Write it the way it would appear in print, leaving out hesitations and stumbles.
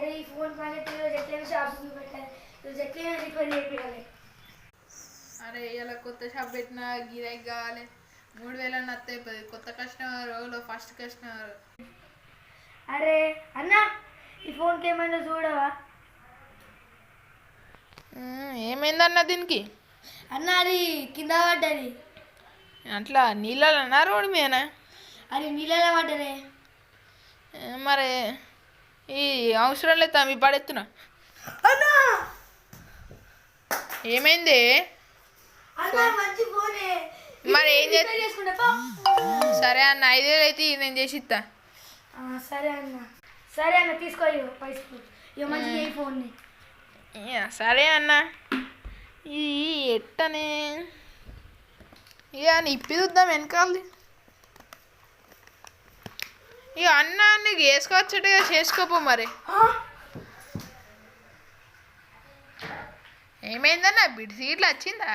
అరే ఈ ఫోన్ పని రోజు ఎట్లయినా షాపింగ్ పెట్టాలి, రోజు ఎట్లయినా రిపేర్ చేయాలి. అరే ఇలా కొత్త షాప్ పెట్టిన గిరాకీ కావాలి, 3000 వస్తాయి. కొత్త కస్టమర్ ఫస్ట్ కస్టమర్. అరే అన్న ఈ ఫోన్కి ఏమైనా చూడవా? ఏమైందన్న దీనికి? అన్న అది కింద పడ్డది. అట్లా నీళ్ళన్నా రోడ్డు మీదనా? అది నీళ్ళలో పడ్డదే. మరి ఈ అవసరం లేదు తమ్మి, పడెత్తున్నా. అన్నా ఏమైంది? అన్న మంచి ఫోనే, మరి ఏం చేసుకుంటా. సరే అన్న, 5000 అయితే నేను చేసి ఇస్తా. సరే అన్న, సరే అన్న తీసుకో పైసలు. ఇక మంచిగా ఈ ఫోన్ని. సరే అన్న. ఈ ఎట్టనే ఇక నిప్పి చూద్దాం వెనకాలది. ఇక అన్న నీకు వేసుకోవచ్చట్టుగా చేసుకోపో. మరి ఏమైందన్న బిడ్డ సీట్లు వచ్చిందా?